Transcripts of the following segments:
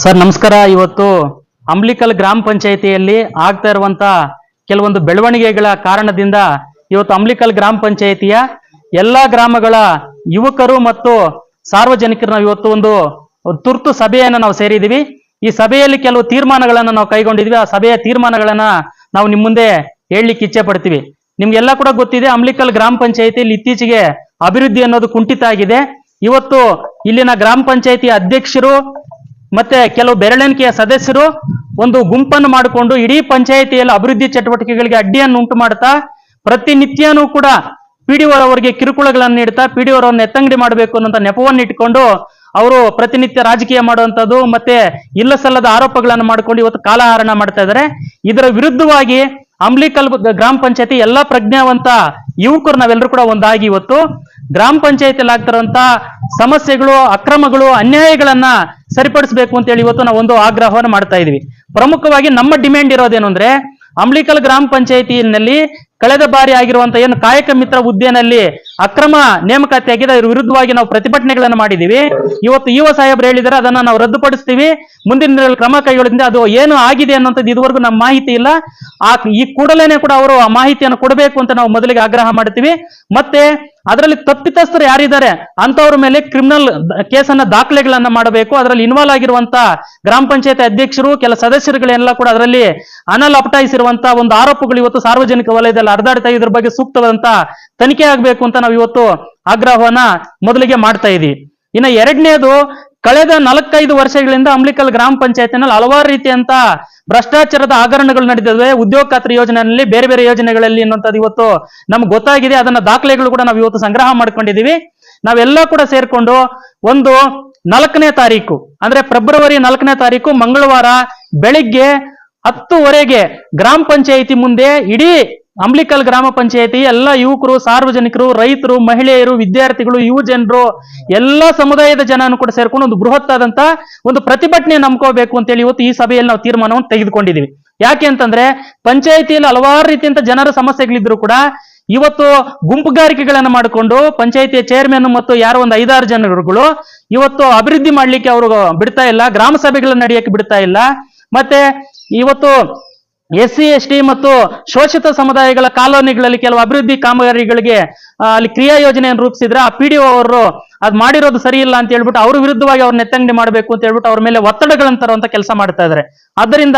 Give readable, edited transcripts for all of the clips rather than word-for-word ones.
Sir ನಮಸ್ಕಾರ. ಇವತ್ತು umbilical ಗ್ರಾಮ ಪಂಚಾಯಿತಿಯಲ್ಲಿ ಆಗ್ತಾ ಇರುವಂತ ಕೆಲವೊಂದು ಬೆಳವಣಿಗೆಗಳ ಕಾರಣದಿಂದ ಇವತ್ತು ಅಂಬ್ಲಿಕಲ್ ಗ್ರಾಮ ಪಂಚಾಯಿತಿಯ ಎಲ್ಲಾ ಗ್ರಾಮಗಳ ಯುವಕರು ಮತ್ತು ಸಾರ್ವಜನಿಕರು ನಾವು ಇವತ್ತು ಒಂದು ತುರ್ತು ಸಭೆಯನ್ನು ನಾವು ಸೇರಿದ್ದೀವಿ. ಈ ಸಭೆಯಲ್ಲಿ ಕೆಲವು ತೀರ್ಮಾನಗಳನ್ನು ನಾವು ಕೈಗೊಂಡಿದ್ವಿ. ಆ ಸಭೆಯ ತೀರ್ಮಾನಗಳನ್ನ ನಾವು ನಿಮ್ಮ ಮುಂದೆ ಹೇಳಲಿಕ್ಕೆ ಇಚ್ಛೆ ಪಡ್ತೀವಿ. ನಿಮ್ಗೆಲ್ಲ ಕೂಡ ಗೊತ್ತಿದೆ, ಅಂಬ್ಲಿಕಲ್ ಗ್ರಾಮ ಪಂಚಾಯಿತಿಯಲ್ಲಿ ಇತ್ತೀಚೆಗೆ ಅಭಿವೃದ್ಧಿ ಅನ್ನೋದು ಕುಂಠಿತ ಆಗಿದೆ. ಇವತ್ತು ಇಲ್ಲಿನ ಗ್ರಾಮ ಪಂಚಾಯಿತಿ ಅಧ್ಯಕ್ಷರು ಮತ್ತೆ ಕೆಲವು ಬೆರಳೆಣಿಕೆಯ ಸದಸ್ಯರು ಒಂದು ಗುಂಪನ್ನು ಮಾಡಿಕೊಂಡು ಇಡೀ ಪಂಚಾಯಿತಿಯಲ್ಲಿ ಅಭಿವೃದ್ಧಿ ಚಟುವಟಿಕೆಗಳಿಗೆ ಅಡ್ಡಿಯನ್ನು ಉಂಟು ಮಾಡ್ತಾ ಪ್ರತಿನಿತ್ಯನೂ ಕೂಡ ಪಿಡಿಒ ಅವರಿಗೆ ಕಿರುಕುಳಗಳನ್ನು ನೀಡ್ತಾ ಪಿಡಿಒ ಅವರನ್ನು ಎತ್ತಂಗಡಿ ಮಾಡಬೇಕು ಅನ್ನೋ ನೆಪವನ್ನು ಇಟ್ಕೊಂಡು ಅವರು ಪ್ರತಿನಿತ್ಯ ರಾಜಕೀಯ ಮಾಡುವಂತದ್ದು ಮತ್ತೆ ಇಲ್ಲ ಸಲ್ಲದ ಆರೋಪಗಳನ್ನು ಮಾಡಿಕೊಂಡು ಇವತ್ತು ಕಾಲಹರಣ ಮಾಡ್ತಾ ಇದ್ದಾರೆ. ಇದರ ವಿರುದ್ಧವಾಗಿ ಅಂಬ್ಲಿಕಲ್ ಗ್ರಾಮ ಪಂಚಾಯತಿ ಎಲ್ಲಾ ಪ್ರಜ್ಞಾವಂತ ಯುವಕರು ನಾವೆಲ್ಲರೂ ಕೂಡ ಒಂದಾಗಿ ಇವತ್ತು ಗ್ರಾಮ ಪಂಚಾಯತಿಯಲ್ಲಿ ಆಗ್ತಿರುವಂತ ಸಮಸ್ಯೆಗಳು, ಅಕ್ರಮಗಳು, ಅನ್ಯಾಯಗಳನ್ನ ಸರಿಪಡಿಸಬೇಕು ಅಂತ ಹೇಳಿ ಇವತ್ತು ನಾವು ಒಂದು ಆಗ್ರಹವನ್ನು ಮಾಡ್ತಾ ಇದೀವಿ. ಪ್ರಮುಖವಾಗಿ ನಮ್ಮ ಡಿಮ್ಯಾಂಡ್ ಇರೋದೇನು ಅಂದ್ರೆ, ಅಂಬ್ಲಿಕಲ್ ಗ್ರಾಮ ಪಂಚಾಯತಿಯಲ್ಲಿ ಕಳೆದ ಬಾರಿ ಆಗಿರುವಂತಹ ಏನು ಕಾಯಕ ಮಿತ್ರ ಹುದ್ದೆನಲ್ಲಿ ಅಕ್ರಮ ನೇಮಕಾತಿ ಆಗಿದೆ, ಅದರ ವಿರುದ್ಧವಾಗಿ ನಾವು ಪ್ರತಿಭಟನೆಗಳನ್ನು ಮಾಡಿದೀವಿ. ಇವತ್ತು ಯುವ ಸಾಹೇಬ್ರು ಹೇಳಿದರೆ ಅದನ್ನ ನಾವು ರದ್ದುಪಡಿಸ್ತೀವಿ, ಮುಂದಿನ ದಿನಗಳಲ್ಲಿ ಕ್ರಮ ಕೈಗೊಳ್ಳಿಂದ ಅದು ಏನು ಆಗಿದೆ ಅನ್ನೋಂಥದ್ದು ಇದುವರೆಗೂ ನಮ್ಮ ಮಾಹಿತಿ ಇಲ್ಲ. ಈ ಕೂಡಲೇನೆ ಕೂಡ ಅವರು ಆ ಮಾಹಿತಿಯನ್ನು ಕೊಡಬೇಕು ಅಂತ ನಾವು ಮೊದಲಿಗೆ ಆಗ್ರಹ ಮಾಡ್ತೀವಿ. ಮತ್ತೆ ಅದರಲ್ಲಿ ತಪ್ಪಿತಸ್ಥರು ಯಾರಿದ್ದಾರೆ ಅಂತವ್ರ ಮೇಲೆ ಕ್ರಿಮಿನಲ್ ಕೇಸನ್ನ ದಾಖಲೆಗಳನ್ನ ಮಾಡಬೇಕು. ಅದರಲ್ಲಿ ಇನ್ವಾಲ್ವ್ ಆಗಿರುವಂತ ಗ್ರಾಮ ಪಂಚಾಯತ್ ಅಧ್ಯಕ್ಷರು, ಕೆಲ ಸದಸ್ಯರುಗಳೆಲ್ಲ ಕೂಡ ಅದರಲ್ಲಿ ಅನಲ್ ಅಪಟಾಯಿಸಿರುವಂತ ಒಂದು ಆರೋಪಗಳು ಇವತ್ತು ಸಾರ್ವಜನಿಕ ವಲಯದಲ್ಲಿ ಹರಿದಾಡ್ತಾ ಇದ್ರ ಬಗ್ಗೆ ಸೂಕ್ತವಾದಂತ ತನಿಖೆ ಆಗ್ಬೇಕು ಅಂತ ನಾವು ಇವತ್ತು ಆಗ್ರಹವನ್ನ ಮೊದಲಿಗೆ ಮಾಡ್ತಾ ಇದೀವಿ. ಇನ್ನು ಎರಡನೇದು, ಕಳೆದ 4-5 ವರ್ಷಗಳಿಂದ ಅಂಬ್ಲಿಕಲ್ ಗ್ರಾಮ ಪಂಚಾಯತಿನಲ್ಲಿ ಹಲವಾರು ರೀತಿಯಂತ ಭ್ರಷ್ಟಾಚಾರದ ಹಗರಣಗಳು ನಡೆದಿವೆ. ಉದ್ಯೋಗ ಖಾತ್ರಿ ಯೋಜನೆಯಲ್ಲಿ, ಬೇರೆ ಬೇರೆ ಯೋಜನೆಗಳಲ್ಲಿ ಅನ್ನುವಂಥದ್ದು ಇವತ್ತು ನಮ್ಗೆ ಗೊತ್ತಾಗಿದೆ. ಅದನ್ನ ದಾಖಲೆಗಳು ಕೂಡ ನಾವು ಇವತ್ತು ಸಂಗ್ರಹ ಮಾಡ್ಕೊಂಡಿದೀವಿ. ನಾವೆಲ್ಲ ಕೂಡ ಸೇರ್ಕೊಂಡು ಒಂದು 4ನೇ ತಾರೀಕು ಅಂದ್ರೆ ಫೆಬ್ರವರಿ 4ನೇ ತಾರೀಕು ಮಂಗಳವಾರ ಬೆಳಿಗ್ಗೆ 10:00 ಗ್ರಾಮ ಪಂಚಾಯಿತಿ ಮುಂದೆ ಇಡೀ ಅಂಬ್ಲಿಕಲ್ ಗ್ರಾಮ ಪಂಚಾಯಿತಿ ಎಲ್ಲ ಯುವಕರು, ಸಾರ್ವಜನಿಕರು, ರೈತರು, ಮಹಿಳೆಯರು, ವಿದ್ಯಾರ್ಥಿಗಳು, ಯುವ ಜನರು, ಎಲ್ಲಾ ಸಮುದಾಯದ ಜನನು ಕೂಡ ಸೇರ್ಕೊಂಡು ಒಂದು ಬೃಹತ್ ಆದಂತ ಒಂದು ಪ್ರತಿಭಟನೆ ನಂಬ್ಕೋಬೇಕು ಅಂತೇಳಿ ಇವತ್ತು ಈ ಸಭೆಯಲ್ಲಿ ನಾವು ತೀರ್ಮಾನವನ್ನು ತೆಗೆದುಕೊಂಡಿದ್ದೀವಿ. ಯಾಕೆ ಅಂತಂದ್ರೆ, ಪಂಚಾಯಿತಿಯಲ್ಲಿ ಹಲವಾರು ರೀತಿಯಂತ ಜನರ ಸಮಸ್ಯೆಗಳಿದ್ರು ಕೂಡ ಇವತ್ತು ಗುಂಪುಗಾರಿಕೆಗಳನ್ನು ಮಾಡಿಕೊಂಡು ಪಂಚಾಯಿತಿಯ ಚೇರ್ಮನ್ ಮತ್ತು ಯಾರೋ ಒಂದು 5-6 ಜನರುಗಳು ಇವತ್ತು ಅಭಿವೃದ್ಧಿ ಮಾಡ್ಲಿಕ್ಕೆ ಅವರು ಬಿಡ್ತಾ ಇಲ್ಲ, ಗ್ರಾಮ ಸಭೆಗಳನ್ನ ನಡೆಯಕ್ಕೆ ಬಿಡ್ತಾ ಇಲ್ಲ. ಮತ್ತೆ ಇವತ್ತು SC ST ಮತ್ತು ಶೋಷಿತ ಸಮುದಾಯಗಳ ಕಾಲೋನಿಗಳಲ್ಲಿ ಕೆಲವು ಅಭಿವೃದ್ಧಿ ಕಾಮಗಾರಿಗಳಿಗೆ ಅಲ್ಲಿ ಕ್ರಿಯಾ ಯೋಜನೆಯನ್ನು ರೂಪಿಸಿದ್ರೆ ಆ PDO ಅವರು ಅದ್ ಮಾಡಿರೋದು ಸರಿ ಇಲ್ಲ ಅಂತ ಹೇಳ್ಬಿಟ್ಟು ಅವ್ರ ವಿರುದ್ಧವಾಗಿ ಅವ್ರನ್ನ ಎತ್ತಂಗಡಿ ಮಾಡಬೇಕು ಅಂತ ಹೇಳ್ಬಿಟ್ಟು ಅವ್ರ ಮೇಲೆ ಒತ್ತಡಗಳನ್ನು ತರುವಂತ ಕೆಲಸ ಮಾಡ್ತಾ ಇದ್ದಾರೆ. ಆದ್ದರಿಂದ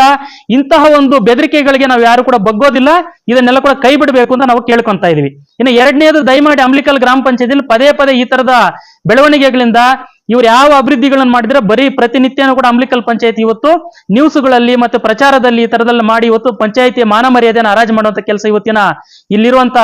ಇಂತಹ ಒಂದು ಬೆದರಿಕೆಗಳಿಗೆ ನಾವು ಯಾರು ಕೂಡ ಬಗ್ಗೋದಿಲ್ಲ, ಇದನ್ನೆಲ್ಲ ಕೂಡ ಕೈ ಬಿಡಬೇಕು ಅಂತ ನಾವು ಕೇಳ್ಕೊಂತಾ ಇದೀವಿ. ಇನ್ನು ಎರಡನೇದು, ದಯಮಾಡಿ ಅಂಬ್ಲಿಕಲ್ ಗ್ರಾಮ ಪಂಚಾಯತಿಯಲ್ಲಿ ಪದೇ ಪದೇ ಈ ತರದ ಬೆಳವಣಿಗೆಗಳಿಂದ ಇವ್ರು ಯಾವ ಅಭಿವೃದ್ಧಿಗಳನ್ನು ಮಾಡಿದ್ರೆ ಬರೀ ಪ್ರತಿನಿತ್ಯನೂ ಕೂಡ ಅಂಬ್ಲಿಕಲ್ ಪಂಚಾಯತಿ ಇವತ್ತು ನ್ಯೂಸ್ಗಳಲ್ಲಿ ಮತ್ತೆ ಪ್ರಚಾರದಲ್ಲಿ ಈ ತರದಲ್ಲಿ ಮಾಡಿ ಇವತ್ತು ಪಂಚಾಯತಿಯ ಮಾನ ಮರ್ಯಾದೆಯನ್ನು ಹರಾಜು ಮಾಡುವಂತ ಕೆಲಸ ಇವತ್ತಿನ ಇಲ್ಲಿರುವಂತ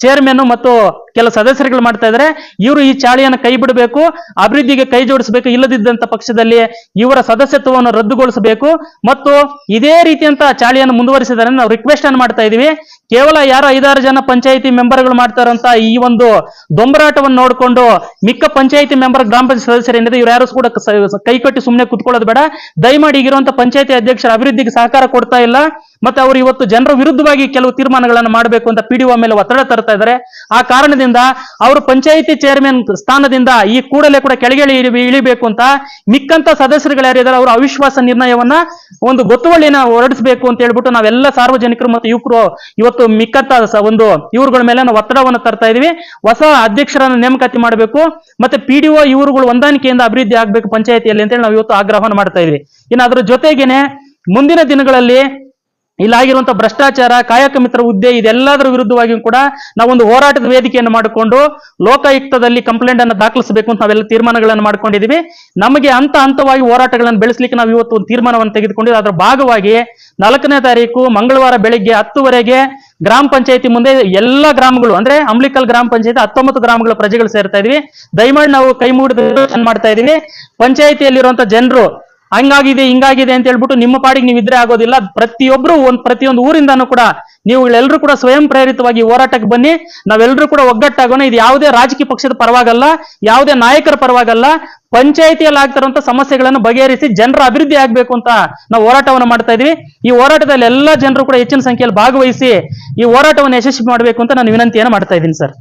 ಚೇರ್ಮನ್ ಮತ್ತು ಕೆಲ ಸದಸ್ಯರುಗಳು ಮಾಡ್ತಾ ಇದ್ದಾರೆ. ಇವರು ಈ ಚಾಳಿಯನ್ನು ಕೈ ಬಿಡಬೇಕು, ಅಭಿವೃದ್ಧಿಗೆ ಕೈ ಜೋಡಿಸಬೇಕು. ಇಲ್ಲದಿದ್ದಂತ ಪಕ್ಷದಲ್ಲಿ ಇವರ ಸದಸ್ಯತ್ವವನ್ನು ರದ್ದುಗೊಳಿಸಬೇಕು ಮತ್ತು ಇದೇ ರೀತಿಯಂತ ಚಾಳಿಯನ್ನು ಮುಂದುವರಿಸಿದರೆ ನಾವು ರಿಕ್ವೆಸ್ಟ್ ಅನ್ನು ಮಾಡ್ತಾ ಇದೀವಿ. ಕೇವಲ ಯಾರೋ 5-6 ಜನ ಪಂಚಾಯಿತಿ ಮೆಂಬರ್ಗಳು ಮಾಡ್ತಾರಂತ ಈ ಒಂದು ದೊಂಬರಾಟವನ್ನು ನೋಡಿಕೊಂಡು ಮಿಕ್ಕ ಪಂಚಾಯಿತಿ ಮೆಂಬರ್, ಗ್ರಾಮ ಪಂಚಾಯತ್ ಸದಸ್ಯರು ಏನಿದೆ ಇವ್ರು ಯಾರು ಕೂಡ ಕೈ ಕಟ್ಟಿ ಸುಮ್ಮನೆ ಕುತ್ಕೊಳ್ಳೋದು ಬೇಡ. ದಯಮಾಡಿ ಈಗಿರುವಂತ ಪಂಚಾಯಿತಿ ಅಧ್ಯಕ್ಷರ ಅಭಿವೃದ್ಧಿಗೆ ಸಹಕಾರ ಕೊಡ್ತಾ ಇಲ್ಲ ಮತ್ತೆ ಅವರು ಇವತ್ತು ಜನರ ವಿರುದ್ಧವಾಗಿ ಕೆಲವು ತೀರ್ಮಾನಗಳನ್ನು ಮಾಡಬೇಕು ಅಂತ PDO ಮೇಲೆ ಒತ್ತಡ ತರ್ತಾ ಇದ್ದಾರೆ. ಆ ಕಾರಣದಿಂದ ಅವರು ಪಂಚಾಯಿತಿ ಚೇರ್ಮನ್ ಸ್ಥಾನದಿಂದ ಈ ಕೂಡಲೇ ಕೂಡ ಕೆಳಗೆ ಇಳಿಬೇಕು ಅಂತ ಮಿಕ್ಕಂತ ಸದಸ್ಯರುಗಳು ಯಾರಿದ್ದಾರೆ ಅವರು ಅವಿಶ್ವಾಸ ನಿರ್ಣಯವನ್ನ ಒಂದು ಗೊತ್ತುವಳಿನ ಹೊರಡಿಸಬೇಕು ಅಂತ ಹೇಳ್ಬಿಟ್ಟು ನಾವೆಲ್ಲ ಸಾರ್ವಜನಿಕರು ಮತ್ತು ಯುವಕರು ಇವತ್ತು ಮಿಕ್ಕಂತ ಒಂದು ಇವ್ರುಗಳ ಮೇಲೆ ನಾವು ಒತ್ತಡವನ್ನು ತರ್ತಾ ಇದೀವಿ. ಹೊಸ ಅಧ್ಯಕ್ಷರನ್ನು ನೇಮಕಾತಿ ಮಾಡಬೇಕು ಮತ್ತೆ PDO ಇವರುಗಳು ಹೊಂದಾಣಿಕೆಯಿಂದ ಅಭಿವೃದ್ಧಿ ಆಗ್ಬೇಕು ಪಂಚಾಯಿತಿಯಲ್ಲಿ ಅಂತೇಳಿ ನಾವು ಇವತ್ತು ಆಗ್ರಹವನ್ನು ಮಾಡ್ತಾ ಇದೀವಿ. ಇನ್ನು ಅದರ ಜೊತೆಗೇನೆ ಮುಂದಿನ ದಿನಗಳಲ್ಲಿ ಇಲ್ಲಾಗಿರುವಂತಹ ಭ್ರಷ್ಟಾಚಾರ, ಕಾಯಕ ಮಿತ್ರ ಹುದ್ದೆ ಇದೆಲ್ಲದರ ವಿರುದ್ಧವಾಗಿಯೂ ಕೂಡ ನಾವೊಂದು ಹೋರಾಟದ ವೇದಿಕೆಯನ್ನು ಮಾಡಿಕೊಂಡು ಲೋಕಾಯುಕ್ತದಲ್ಲಿ ಕಂಪ್ಲೇಂಟ್ ಅನ್ನು ದಾಖಲಿಸಬೇಕು ಅಂತ ನಾವೆಲ್ಲ ತೀರ್ಮಾನಗಳನ್ನು ಮಾಡ್ಕೊಂಡಿದೀವಿ. ನಮಗೆ ಹಂತವಾಗಿ ಹೋರಾಟಗಳನ್ನು ಬೆಳೆಸಲಿಕ್ಕೆ ನಾವು ಇವತ್ತು ಒಂದು ತೀರ್ಮಾನವನ್ನು ತೆಗೆದುಕೊಂಡಿದ್ದೀವಿ. ಅದರ ಭಾಗವಾಗಿ 4ನೇ ತಾರೀಕು ಮಂಗಳವಾರ ಬೆಳಿಗ್ಗೆ 10:00 ಗ್ರಾಮ ಪಂಚಾಯತಿ ಮುಂದೆ ಎಲ್ಲ ಗ್ರಾಮಗಳು ಅಂದ್ರೆ ಅಂಬ್ಲಿಕಲ್ ಗ್ರಾಮ ಪಂಚಾಯತಿ 19 ಗ್ರಾಮಗಳ ಪ್ರಜೆಗಳು ಸೇರ್ತಾ ಇದೀವಿ. ದಯಮಾಡಿ ನಾವು ಕೈ ಮುಗಿದು ಮಾಡ್ತಾ ಇದೀವಿ. ಪಂಚಾಯತಿಯಲ್ಲಿರುವಂತ ಜನರು ಹಂಗಾಗಿದೆ ಹಿಂಗಾಗಿದೆ ಅಂತ ಹೇಳ್ಬಿಟ್ಟು ನಿಮ್ಮ ಪಾಡಿಗೆ ನೀವು ಇದ್ರೆ ಆಗೋದಿಲ್ಲ. ಪ್ರತಿಯೊಬ್ರು ಪ್ರತಿಯೊಂದು ಊರಿಂದಾನು ಕೂಡ ನೀವುಗಳೆಲ್ಲರೂ ಕೂಡ ಸ್ವಯಂ ಪ್ರೇರಿತವಾಗಿ ಹೋರಾಟಕ್ಕೆ ಬನ್ನಿ. ನಾವೆಲ್ಲರೂ ಕೂಡ ಒಗ್ಗಟ್ಟಾಗೋಣ. ಇದು ಯಾವುದೇ ರಾಜಕೀಯ ಪಕ್ಷದ ಪರವಾಗಲ್ಲ, ಯಾವುದೇ ನಾಯಕರ ಪರವಾಗಲ್ಲ. ಪಂಚಾಯಿತಿಯಲ್ಲಿ ಆಗ್ತಿರುವಂತ ಸಮಸ್ಯೆಗಳನ್ನು ಬಗೆಹರಿಸಿ ಜನರ ಅಭಿವೃದ್ಧಿ ಆಗ್ಬೇಕು ಅಂತ ನಾವು ಹೋರಾಟವನ್ನು ಮಾಡ್ತಾ ಇದೀವಿ. ಈ ಹೋರಾಟದಲ್ಲಿ ಎಲ್ಲಾ ಜನರು ಕೂಡ ಹೆಚ್ಚಿನ ಸಂಖ್ಯೆಯಲ್ಲಿ ಭಾಗವಹಿಸಿ ಈ ಹೋರಾಟವನ್ನು ಯಶಸ್ವಿ ಮಾಡಬೇಕು ಅಂತ ನಾನು ವಿನಂತಿಯನ್ನು ಮಾಡ್ತಾ ಇದ್ದೀನಿ ಸರ್.